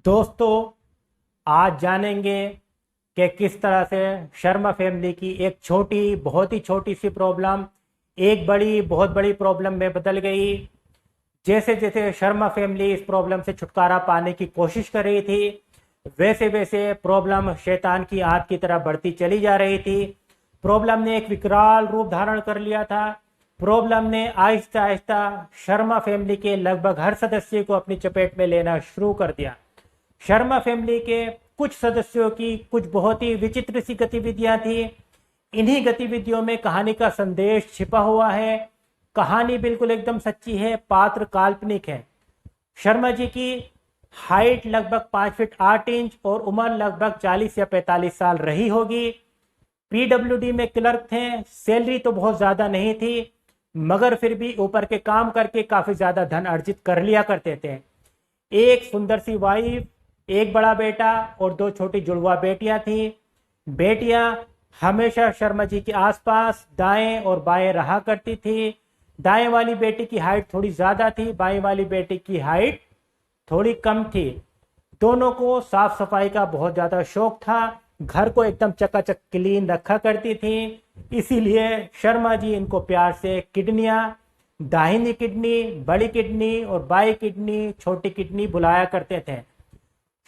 दोस्तों, आज जानेंगे कि किस तरह से शर्मा फैमिली की एक छोटी बहुत ही छोटी सी प्रॉब्लम एक बड़ी बहुत बड़ी प्रॉब्लम में बदल गई। जैसे जैसे शर्मा फैमिली इस प्रॉब्लम से छुटकारा पाने की कोशिश कर रही थी, वैसे वैसे प्रॉब्लम शैतान की आंत की तरह बढ़ती चली जा रही थी। प्रॉब्लम ने एक विकराल रूप धारण कर लिया था। प्रॉब्लम ने आहिस्ता आहिस्ता शर्मा फैमिली के लगभग हर सदस्य को अपनी चपेट में लेना शुरू कर दिया। शर्मा फैमिली के कुछ सदस्यों की कुछ बहुत ही विचित्र सी गतिविधियां थी। इन्हीं गतिविधियों में कहानी का संदेश छिपा हुआ है। कहानी बिल्कुल एकदम सच्ची है, पात्र काल्पनिक है। शर्मा जी की हाइट लगभग 5 फीट 8 इंच और उम्र लगभग 40 या 45 साल रही होगी। पीडब्ल्यूडी में क्लर्क थे। सैलरी तो बहुत ज्यादा नहीं थी, मगर फिर भी ऊपर के काम करके काफी ज्यादा धन अर्जित कर लिया करते थे। एक सुंदर सी वाइफ, एक बड़ा बेटा और दो छोटी जुड़वा बेटियां थी। बेटियां हमेशा शर्मा जी के आसपास दाएं और बाएं रहा करती थी। दाएं वाली बेटी की हाइट थोड़ी ज्यादा थी, बाएं वाली बेटी की हाइट थोड़ी कम थी। दोनों को साफ सफाई का बहुत ज्यादा शौक था। घर को एकदम चकाचक क्लीन रखा करती थी। इसीलिए शर्मा जी इनको प्यार से किडनियां, दाहिनी किडनी, बड़ी किडनी और बाई किडनी, छोटी किडनी बुलाया करते थे।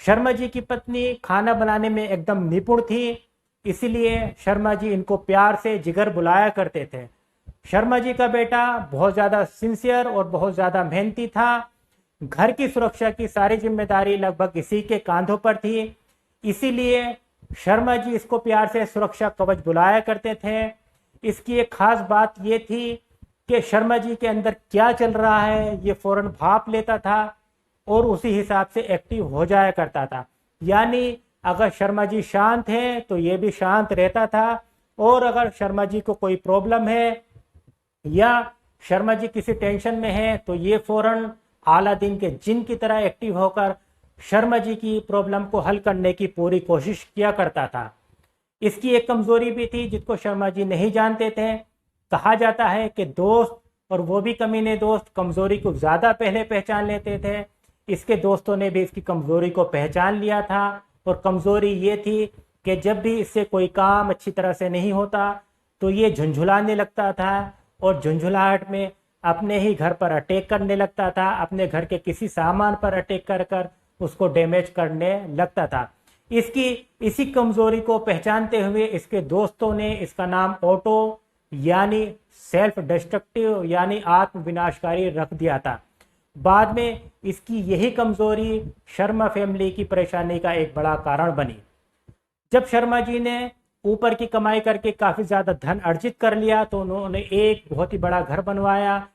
शर्मा जी की पत्नी खाना बनाने में एकदम निपुण थी, इसीलिए शर्मा जी इनको प्यार से जिगर बुलाया करते थे। शर्मा जी का बेटा बहुत ज्यादा सिंसियर और बहुत ज्यादा मेहनती था। घर की सुरक्षा की सारी जिम्मेदारी लगभग इसी के कांधों पर थी, इसीलिए शर्मा जी इसको प्यार से सुरक्षा कवच बुलाया करते थे। इसकी एक खास बात यह थी कि शर्मा जी के अंदर क्या चल रहा है ये फौरन भाप लेता था और उसी हिसाब से एक्टिव हो जाया करता था। यानी अगर शर्मा जी शांत हैं तो ये भी शांत रहता था, और अगर शर्मा जी को कोई प्रॉब्लम है या शर्मा जी किसी टेंशन में है तो ये फौरन अलादीन के जिन की तरह एक्टिव होकर शर्मा जी की प्रॉब्लम को हल करने की पूरी कोशिश किया करता था। इसकी एक कमजोरी भी थी जिसको शर्मा जी नहीं जानते थे। कहा जाता है कि दोस्त, और वो भी कमीने दोस्त, कमजोरी को ज्यादा पहले पहचान लेते थे। इसके दोस्तों ने भी इसकी कमजोरी को पहचान लिया था, और कमजोरी ये थी कि जब भी इससे कोई काम अच्छी तरह से नहीं होता तो ये झुंझुलाने लगता था, और झुंझुलाहट में अपने ही घर पर अटैक करने लगता था। अपने घर के किसी सामान पर अटैक कर कर उसको डैमेज करने लगता था। इसकी इसी कमजोरी को पहचानते हुए इसके दोस्तों ने इसका नाम ऑटो यानी सेल्फ डिस्ट्रक्टिव यानी आत्म विनाशकारी रख दिया था। बाद में इसकी यही कमजोरी शर्मा फैमिली की परेशानी का एक बड़ा कारण बनी। जब शर्मा जी ने ऊपर की कमाई करके काफी ज्यादा धन अर्जित कर लिया तो उन्होंने एक बहुत ही बड़ा घर बनवाया,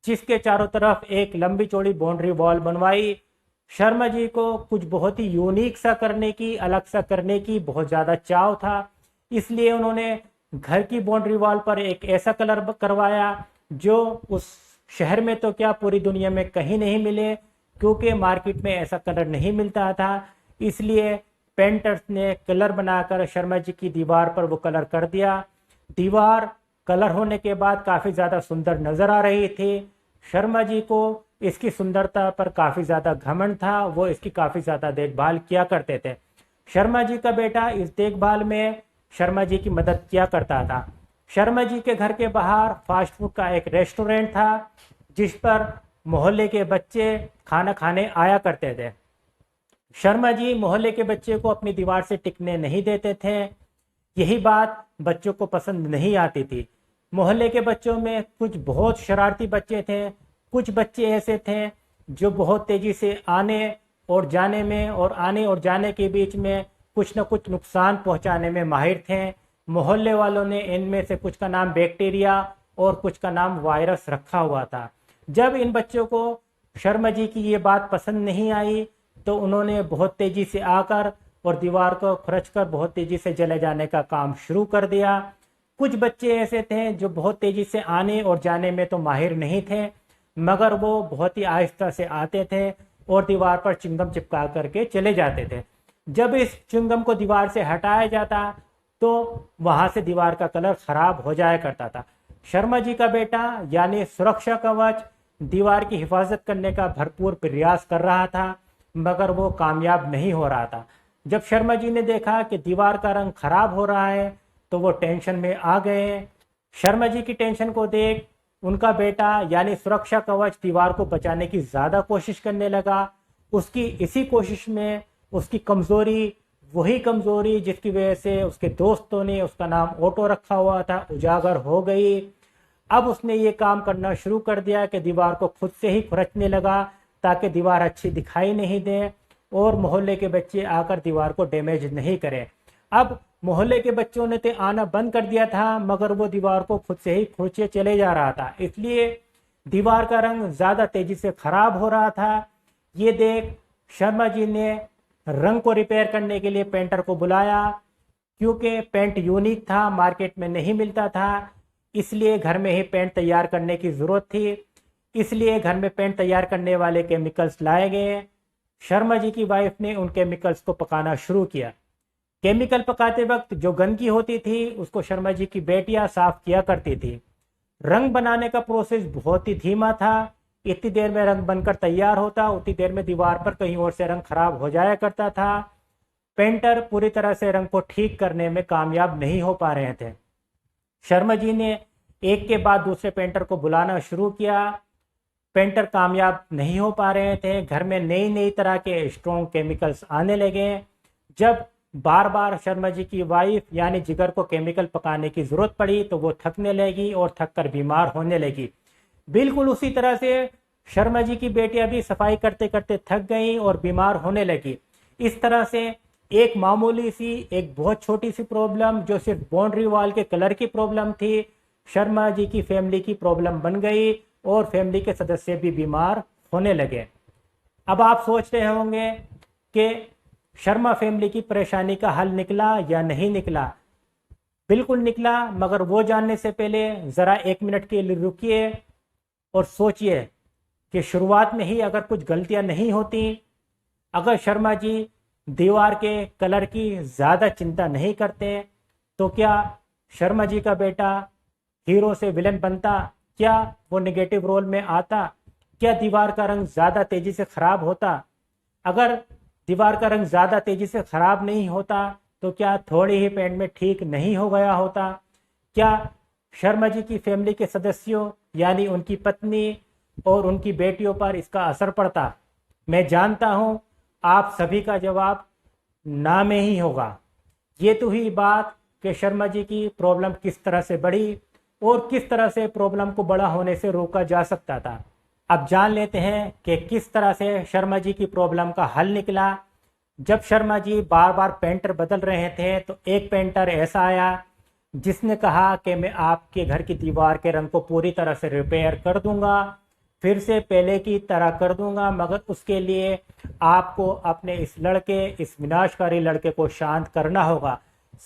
जिसके चारों तरफ एक लंबी चौड़ी बाउंड्री वॉल बनवाई। शर्मा जी को कुछ बहुत ही यूनिक सा करने की, अलग सा करने की बहुत ज्यादा चाव था, इसलिए उन्होंने घर की बाउंड्री वॉल पर एक ऐसा कलर करवाया जो उस शहर में तो क्या पूरी दुनिया में कहीं नहीं मिले, क्योंकि मार्केट में ऐसा कलर नहीं मिलता था। इसलिए पेंटर्स ने कलर बनाकर शर्मा जी की दीवार पर वो कलर कर दिया। दीवार कलर होने के बाद काफी ज्यादा सुंदर नजर आ रही थी। शर्मा जी को इसकी सुंदरता पर काफी ज्यादा घमंड था, वो इसकी काफी ज्यादा देखभाल किया करते थे। शर्मा जी का बेटा इस देखभाल में शर्मा जी की मदद किया करता था। शर्मा जी के घर के बाहर फास्ट फूड का एक रेस्टोरेंट था, जिस पर मोहल्ले के बच्चे खाना खाने आया करते थे। शर्मा जी मोहल्ले के बच्चे को अपनी दीवार से टिकने नहीं देते थे। यही बात बच्चों को पसंद नहीं आती थी। मोहल्ले के बच्चों में कुछ बहुत शरारती बच्चे थे, कुछ बच्चे ऐसे थे जो बहुत तेजी से आने और जाने में और आने और जाने के बीच में कुछ न कुछ नुकसान पहुंचाने में माहिर थे। मोहल्ले वालों ने इनमें से कुछ का नाम बैक्टीरिया और कुछ का नाम वायरस रखा हुआ था। जब इन बच्चों को शर्मा जी की ये बात पसंद नहीं आई तो उन्होंने बहुत तेजी से आकर और दीवार को खुरचकर बहुत तेजी से जले जाने का काम शुरू कर दिया। कुछ बच्चे ऐसे थे जो बहुत तेजी से आने और जाने में तो माहिर नहीं थे, मगर वो बहुत ही आहिस्ता से आते थे और दीवार पर चिंगम चिपका करके चले जाते थे। जब इस चिंगम को दीवार से हटाया जाता तो वहां से दीवार का कलर खराब हो जाया करता था। शर्मा जी का बेटा यानी सुरक्षा कवच दीवार की हिफाजत करने का भरपूर प्रयास कर रहा था, मगर वो कामयाब नहीं हो रहा था। जब शर्मा जी ने देखा कि दीवार का रंग खराब हो रहा है तो वो टेंशन में आ गए। शर्मा जी की टेंशन को देख उनका बेटा यानी सुरक्षा कवच दीवार को बचाने की ज़्यादा कोशिश करने लगा। उसकी इसी कोशिश में उसकी कमज़ोरी, वही कमज़ोरी जिसकी वजह से उसके दोस्तों ने उसका नाम ऑटो रखा हुआ था, उजागर हो गई। अब उसने ये काम करना शुरू कर दिया कि दीवार को खुद से ही खुरचने लगा ताकि दीवार अच्छी दिखाई नहीं दे और मोहल्ले के बच्चे आकर दीवार को डैमेज नहीं करें। अब मोहल्ले के बच्चों ने तो आना बंद कर दिया था मगर वो दीवार को खुद से ही खुरचे चले जा रहा था, इसलिए दीवार का रंग ज़्यादा तेजी से खराब हो रहा था। ये देख शर्मा जी ने रंग को रिपेयर करने के लिए पेंटर को बुलाया। क्योंकि पेंट यूनिक था, मार्केट में नहीं मिलता था, इसलिए घर में ही पेंट तैयार करने की ज़रूरत थी। इसलिए घर में पेंट तैयार करने वाले केमिकल्स लाए गए। शर्मा जी की वाइफ ने उन केमिकल्स को पकाना शुरू किया। केमिकल पकाते वक्त जो गंदगी होती थी उसको शर्मा जी की बेटियां साफ किया करती थी। रंग बनाने का प्रोसेस बहुत ही धीमा था। इतनी देर में रंग बनकर तैयार होता, उतनी देर में दीवार पर कहीं और से रंग खराब हो जाया करता था। पेंटर पूरी तरह से रंग को ठीक करने में कामयाब नहीं हो पा रहे थे। शर्मा जी ने एक के बाद दूसरे पेंटर को बुलाना शुरू किया। पेंटर कामयाब नहीं हो पा रहे थे। घर में नई नई तरह के स्ट्रॉन्ग केमिकल्स आने लगे। जब बार बार शर्मा जी की वाइफ यानी जिगर को केमिकल पकाने की ज़रूरत पड़ी तो वो थकने लगी और थक कर बीमार होने लगी। बिल्कुल उसी तरह से शर्मा जी की बेटियां भी सफाई करते करते थक गई और बीमार होने लगी। इस तरह से एक मामूली सी, एक बहुत छोटी सी प्रॉब्लम जो सिर्फ बाउंड्री वॉल के कलर की प्रॉब्लम थी, शर्मा जी की फैमिली की प्रॉब्लम बन गई और फैमिली के सदस्य भी बीमार होने लगे। अब आप सोच रहे होंगे कि शर्मा फैमिली की परेशानी का हल निकला या नहीं निकला। बिल्कुल निकला, मगर वो जानने से पहले ज़रा 1 मिनट के लिए रुकिए और सोचिए कि शुरुआत में ही अगर कुछ गलतियां नहीं होती, अगर शर्मा जी दीवार के कलर की ज़्यादा चिंता नहीं करते, तो क्या शर्मा जी का बेटा हीरो से विलन बनता? क्या वो नेगेटिव रोल में आता? क्या दीवार का रंग ज़्यादा तेज़ी से ख़राब होता? अगर दीवार का रंग ज़्यादा तेज़ी से ख़राब नहीं होता तो क्या थोड़ी ही पेंट में ठीक नहीं हो गया होता? क्या शर्मा जी की फैमिली के सदस्यों यानी उनकी पत्नी और उनकी बेटियों पर इसका असर पड़ता? मैं जानता हूँ आप सभी का जवाब ना में ही होगा। ये तो हुई बात कि शर्मा जी की प्रॉब्लम किस तरह से बढ़ी और किस तरह से प्रॉब्लम को बड़ा होने से रोका जा सकता था। अब जान लेते हैं कि किस तरह से शर्मा जी की प्रॉब्लम का हल निकला। जब शर्मा जी बार बार पेंटर बदल रहे थे तो एक पेंटर ऐसा आया जिसने कहा कि मैं आपके घर की दीवार के रंग को पूरी तरह से रिपेयर कर दूंगा, फिर से पहले की तरह कर दूंगा, मगर उसके लिए आपको अपने इस विनाशकारी लड़के को शांत करना होगा।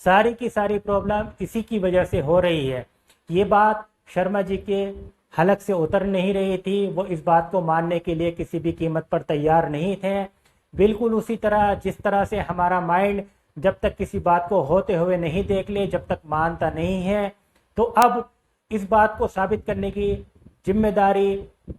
सारी की सारी प्रॉब्लम इसी की वजह से हो रही है। ये बात शर्मा जी के हलक से उतर नहीं रही थी। वो इस बात को मानने के लिए किसी भी कीमत पर तैयार नहीं थे। बिल्कुल उसी तरह जिस तरह से हमारा माइंड जब तक किसी बात को होते हुए नहीं देख ले, जब तक मानता नहीं है, तो अब इस बात को साबित करने की जिम्मेदारी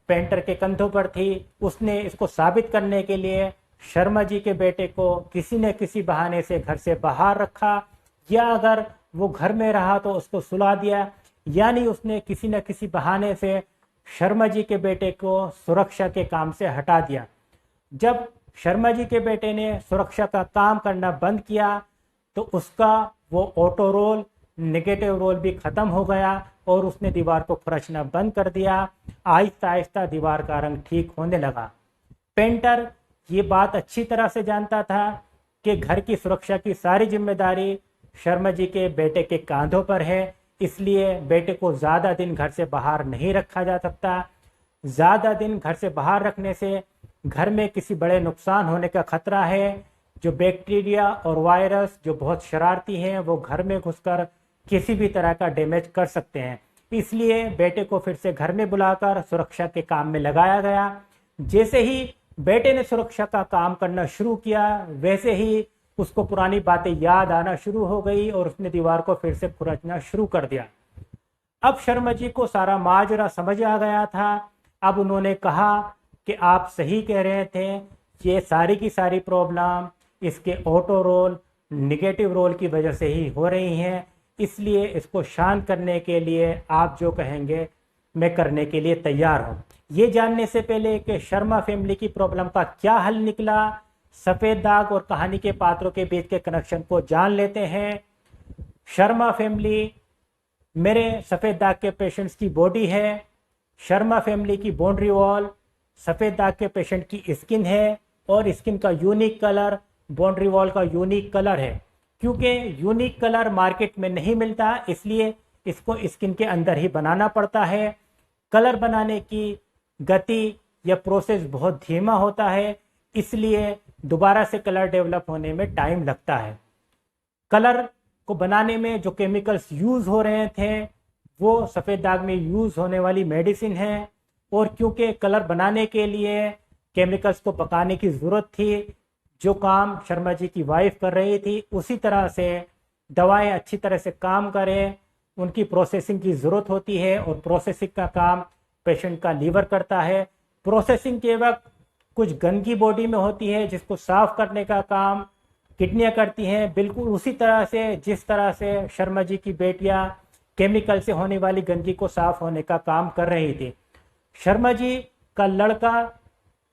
पेंटर के कंधों पर थी। उसने इसको साबित करने के लिए शर्मा जी के बेटे को किसी न किसी बहाने से घर से बाहर रखा, या अगर वो घर में रहा तो उसको सुला दिया, यानी उसने किसी न किसी बहाने से शर्मा जी के बेटे को सुरक्षा के काम से हटा दिया। जब शर्मा जी के बेटे ने सुरक्षा का काम करना बंद किया तो उसका वो ऑटो रोल, नेगेटिव रोल भी ख़त्म हो गया और उसने दीवार को खुरचना बंद कर दिया। आहिस्ता आहिस्ता दीवार का रंग ठीक होने लगा। पेंटर ये बात अच्छी तरह से जानता था कि घर की सुरक्षा की सारी जिम्मेदारी शर्मा जी के बेटे के कांधों पर है, इसलिए बेटे को ज़्यादा दिन घर से बाहर नहीं रखा जा सकता। ज़्यादा दिन घर से बाहर रखने से घर में किसी बड़े नुकसान होने का खतरा है। जो बैक्टीरिया और वायरस जो बहुत शरारती हैं वो घर में घुसकर किसी भी तरह का डैमेज कर सकते हैं। इसलिए बेटे को फिर से घर में बुलाकर सुरक्षा के काम में लगाया गया। जैसे ही बेटे ने सुरक्षा का काम करना शुरू किया वैसे ही उसको पुरानी बातें याद आना शुरू हो गई और उसने दीवार को फिर से खुरचना शुरू कर दिया। अब शर्मा जी को सारा माजरा समझ आ गया था। अब उन्होंने कहा कि आप सही कह रहे थे, ये सारी की सारी प्रॉब्लम इसके ऑटो रोल निगेटिव रोल की वजह से ही हो रही हैं। इसलिए इसको शांत करने के लिए आप जो कहेंगे मैं करने के लिए तैयार हूँ। ये जानने से पहले कि शर्मा फैमिली की प्रॉब्लम का क्या हल निकला, सफ़ेद दाग और कहानी के पात्रों के बीच के कनेक्शन को जान लेते हैं। शर्मा फैमिली मेरे सफ़ेद दाग के पेशेंट्स की बॉडी है, शर्मा फैमिली की बाउंड्री वॉल सफ़ेद दाग के पेशेंट की स्किन है, और स्किन का यूनिक कलर बाउंड्री वॉल का यूनिक कलर है। क्योंकि यूनिक कलर मार्केट में नहीं मिलता, इसलिए इसको स्किन के अंदर ही बनाना पड़ता है। कलर बनाने की गति या प्रोसेस बहुत धीमा होता है, इसलिए दोबारा से कलर डेवलप होने में टाइम लगता है। कलर को बनाने में जो केमिकल्स यूज़ हो रहे थे वो सफ़ेद दाग में यूज़ होने वाली मेडिसिन है, और क्योंकि कलर बनाने के लिए केमिकल्स को पकाने की ज़रूरत थी, जो काम शर्मा जी की वाइफ कर रही थी, उसी तरह से दवाएं अच्छी तरह से काम करें उनकी प्रोसेसिंग की ज़रूरत होती है, और प्रोसेसिंग का काम पेशेंट का लीवर करता है। प्रोसेसिंग के वक्त कुछ गंदगी बॉडी में होती है जिसको साफ करने का काम किडनियाँ करती हैं, बिल्कुल उसी तरह से जिस तरह से शर्मा जी की बेटियाँ केमिकल से होने वाली गंदगी को साफ होने का काम कर रही थी। शर्मा जी का लड़का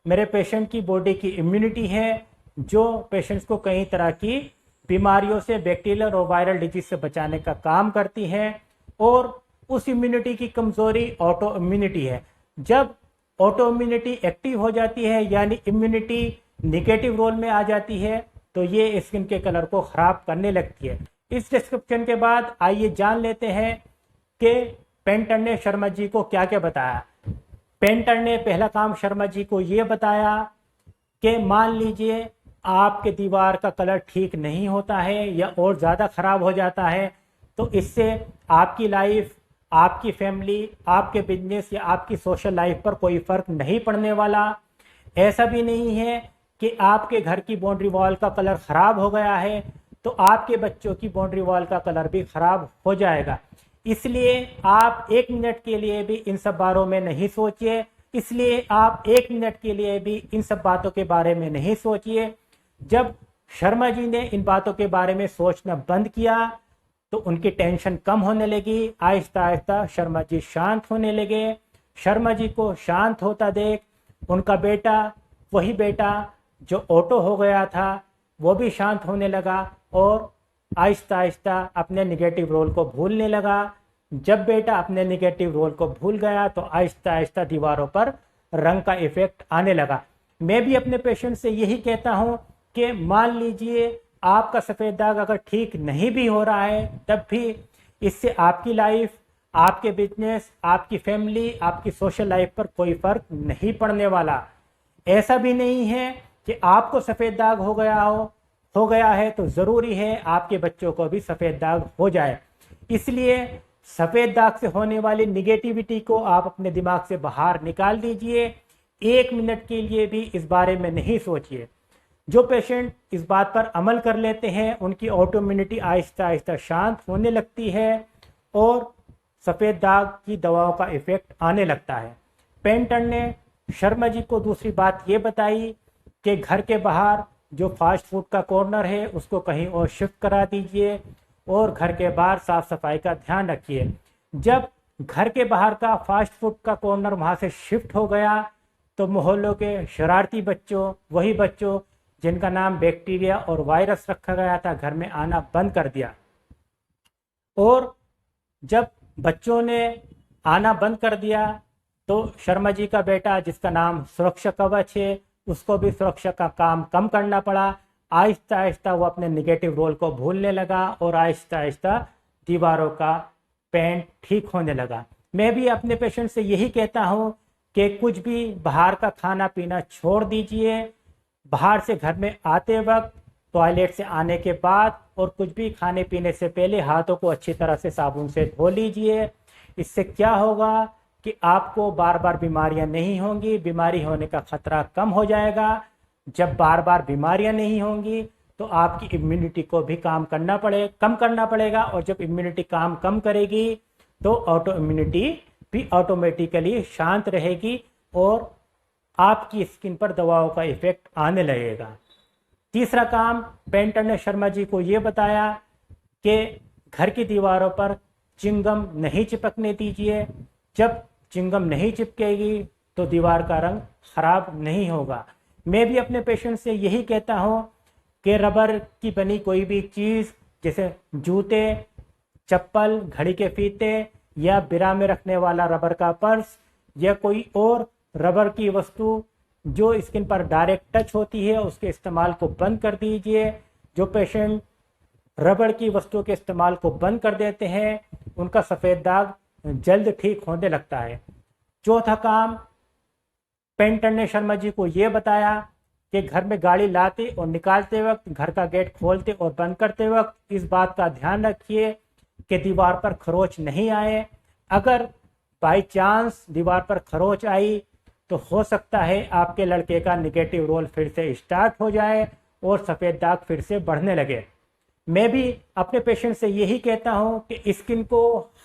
मेरे पेशेंट की बॉडी की इम्यूनिटी है, जो पेशेंट्स को कई तरह की बीमारियों से, बैक्टीरियल और वायरल डिजीज से बचाने का काम करती है, और उस इम्यूनिटी की कमज़ोरी ऑटो इम्यूनिटी है। जब ऑटो इम्यूनिटी एक्टिव हो जाती है, यानी इम्यूनिटी निगेटिव रोल में आ जाती है, तो ये स्किन के कलर को ख़राब करने लगती है। इस डिस्क्रिप्शन के बाद आइए जान लेते हैं कि पेंटर ने शर्मा जी को क्या क्या बताया। पेंटर ने पहला काम शर्मा जी को ये बताया कि मान लीजिए आपके दीवार का कलर ठीक नहीं होता है या और ज़्यादा ख़राब हो जाता है, तो इससे आपकी लाइफ, आपकी फैमिली, आपके बिजनेस या आपकी सोशल लाइफ पर कोई फ़र्क नहीं पड़ने वाला। ऐसा भी नहीं है कि आपके घर की बाउंड्री वॉल का कलर ख़राब हो गया है तो आपके बच्चों की बाउंड्री वॉल का कलर भी ख़राब हो जाएगा। इसलिए आप 1 मिनट के लिए भी इन सब बारों में नहीं सोचिए, इसलिए आप 1 मिनट के लिए भी इन सब बातों के बारे में नहीं सोचिए। जब शर्मा जी ने इन बातों के बारे में सोचना बंद किया तो उनकी टेंशन कम होने लगी। आहिस्ता आहिस्ता शर्मा जी शांत होने लगे। शर्मा जी को शांत होता देख उनका बेटा, वही बेटा जो ऑटो हो गया था, वो भी शांत होने लगा और आहिस्ता आहिस्ता अपने निगेटिव रोल को भूलने लगा। जब बेटा अपने निगेटिव रोल को भूल गया तो आहिस्ता आहिस्ता दीवारों पर रंग का इफेक्ट आने लगा। मैं भी अपने पेशेंट से यही कहता हूँ कि मान लीजिए आपका सफ़ेद दाग अगर ठीक नहीं भी हो रहा है, तब भी इससे आपकी लाइफ, आपके बिजनेस, आपकी फैमिली, आपकी सोशल लाइफ पर कोई फ़र्क नहीं पड़ने वाला। ऐसा भी नहीं है कि आपको सफ़ेद दाग हो गया है तो ज़रूरी है आपके बच्चों को भी सफ़ेद दाग हो जाए। इसलिए सफ़ेद दाग से होने वाली निगेटिविटी को आप अपने दिमाग से बाहर निकाल दीजिए। 1 मिनट के लिए भी इस बारे में नहीं सोचिए। जो पेशेंट इस बात पर अमल कर लेते हैं उनकी ऑटो इम्यूनिटी आहिस्ता आहिस्ता शांत होने लगती है और सफ़ेद दाग की दवाओं का इफ़ेक्ट आने लगता है। पेंटर ने शर्मा जी को दूसरी बात ये बताई कि घर के बाहर जो फास्ट फूड का कॉर्नर है उसको कहीं और शिफ्ट करा दीजिए और घर के बाहर साफ़ सफाई का ध्यान रखिए। जब घर के बाहर का फास्ट फूड का कॉर्नर वहाँ से शिफ्ट हो गया तो मोहल्लों के शरारती बच्चों, वही बच्चों जिनका नाम बैक्टीरिया और वायरस रखा गया था, घर में आना बंद कर दिया। और जब बच्चों ने आना बंद कर दिया तो शर्मा जी का बेटा जिसका नाम सुरक्षा कवच है, उसको भी सुरक्षा का काम कम करना पड़ा। आहिस्ता आहिस्ता वो अपने निगेटिव रोल को भूलने लगा और आहिस्ता आहिस्ता दीवारों का पेंट ठीक होने लगा। मैं भी अपने पेशेंट से यही कहता हूँ कि कुछ भी बाहर का खाना पीना छोड़ दीजिए। बाहर से घर में आते वक्त, टॉयलेट से आने के बाद और कुछ भी खाने पीने से पहले हाथों को अच्छी तरह से साबुन से धो लीजिए। इससे क्या होगा कि आपको बार बार बीमारियां नहीं होंगी, बीमारी होने का खतरा कम हो जाएगा। जब बार बार बीमारियां नहीं होंगी तो आपकी इम्यूनिटी को भी कम करना पड़ेगा और जब इम्यूनिटी काम कम करेगी तो ऑटो इम्यूनिटी भी ऑटोमेटिकली शांत रहेगी और आपकी स्किन पर दवाओं का इफेक्ट आने लगेगा। तीसरा काम, पेंटर ने शर्मा जी को ये बताया कि घर की दीवारों पर चिंगम नहीं चिपकने दीजिए। जब चिंगम नहीं चिपकेगी तो दीवार का रंग खराब नहीं होगा। मैं भी अपने पेशेंट से यही कहता हूँ कि रबर की बनी कोई भी चीज़ जैसे जूते, चप्पल, घड़ी के फीते या बिरा में रखने वाला रबर का पर्स या कोई और रबर की वस्तु जो स्किन पर डायरेक्ट टच होती है उसके इस्तेमाल को बंद कर दीजिए। जो पेशेंट रबड़ की वस्तुओं के इस्तेमाल को बंद कर देते हैं उनका सफ़ेद दाग जल्द ठीक होने लगता है। चौथा काम, पेंटर ने शर्मा जी को ये बताया कि घर में गाड़ी लाते और निकालते वक्त, घर का गेट खोलते और बंद करते वक्त इस बात का ध्यान रखिए कि दीवार पर खरोच नहीं आए। अगर बाई चांस दीवार पर खरोच आई तो हो सकता है आपके लड़के का निगेटिव रोल फिर से स्टार्ट हो जाए और सफ़ेद दाग फिर से बढ़ने लगे। मैं भी अपने पेशेंट से यही कहता हूं कि स्किन को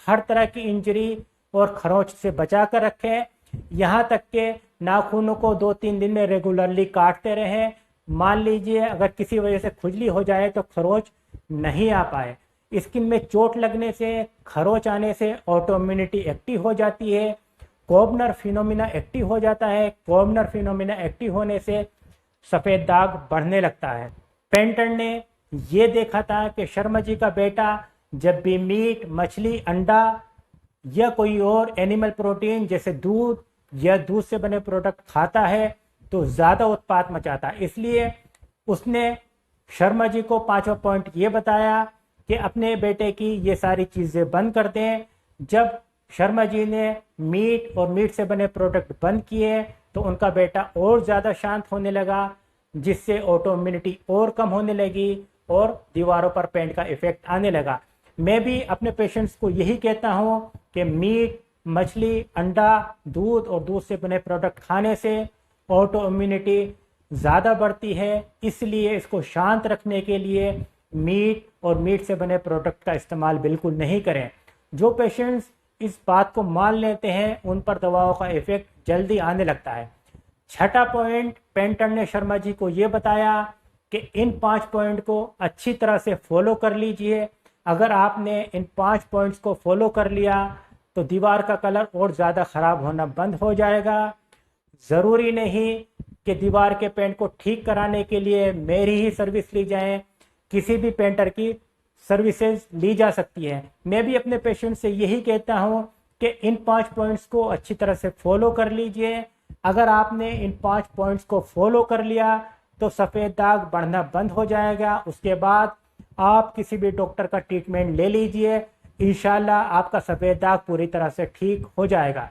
हर तरह की इंजरी और खरोंच से बचा कर रखें। यहाँ तक के नाखूनों को 2-3 दिन में रेगुलरली काटते रहें। मान लीजिए अगर किसी वजह से खुजली हो जाए तो खरोच नहीं आ पाए। स्किन में चोट लगने से, खरोच आने से ऑटो इम्यूनिटी एक्टिव हो जाती है, कोबनर फिनोमिना एक्टिव हो जाता है। कोबनर फिनोमिना एक्टिव होने से सफ़ेद दाग बढ़ने लगता है। पेंटर ने ये देखा था कि शर्मा जी का बेटा जब भी मीट, मछली, अंडा या कोई और एनिमल प्रोटीन जैसे दूध या दूध से बने प्रोडक्ट खाता है तो ज़्यादा उत्पात मचाता है। इसलिए उसने शर्मा जी को 5वां पॉइंट ये बताया कि अपने बेटे की ये सारी चीज़ें बंद कर दें। जब शर्मा जी ने मीट और मीट से बने प्रोडक्ट बंद किए तो उनका बेटा और ज़्यादा शांत होने लगा, जिससे ऑटो इम्यूनिटी और कम होने लगी और दीवारों पर पेंट का इफेक्ट आने लगा। मैं भी अपने पेशेंट्स को यही कहता हूँ कि मीट, मछली, अंडा, दूध और दूध से बने प्रोडक्ट खाने से ऑटो इम्यूनिटी ज़्यादा बढ़ती है। इसलिए इसको शांत रखने के लिए मीट और मीट से बने प्रोडक्ट का इस्तेमाल बिल्कुल नहीं करें। जो पेशेंट्स इस बात को मान लेते हैं उन पर दवाओं का इफेक्ट जल्दी आने लगता है। छठा पॉइंट, पेंटर ने शर्मा जी को ये बताया कि इन 5 पॉइंट को अच्छी तरह से फॉलो कर लीजिए। अगर आपने इन 5 पॉइंट्स को फॉलो कर लिया तो दीवार का कलर और ज़्यादा ख़राब होना बंद हो जाएगा। ज़रूरी नहीं कि दीवार के पेंट को ठीक कराने के लिए मेरी ही सर्विस ली जाए, किसी भी पेंटर की सर्विसेज ली जा सकती है। मैं भी अपने पेशेंट से यही कहता हूँ कि इन 5 पॉइंट्स को अच्छी तरह से फॉलो कर लीजिए। अगर आपने इन 5 पॉइंट्स को फॉलो कर लिया तो सफ़ेद दाग बढ़ना बंद हो जाएगा। उसके बाद आप किसी भी डॉक्टर का ट्रीटमेंट ले लीजिए, इंशाल्लाह आपका सफ़ेद दाग पूरी तरह से ठीक हो जाएगा।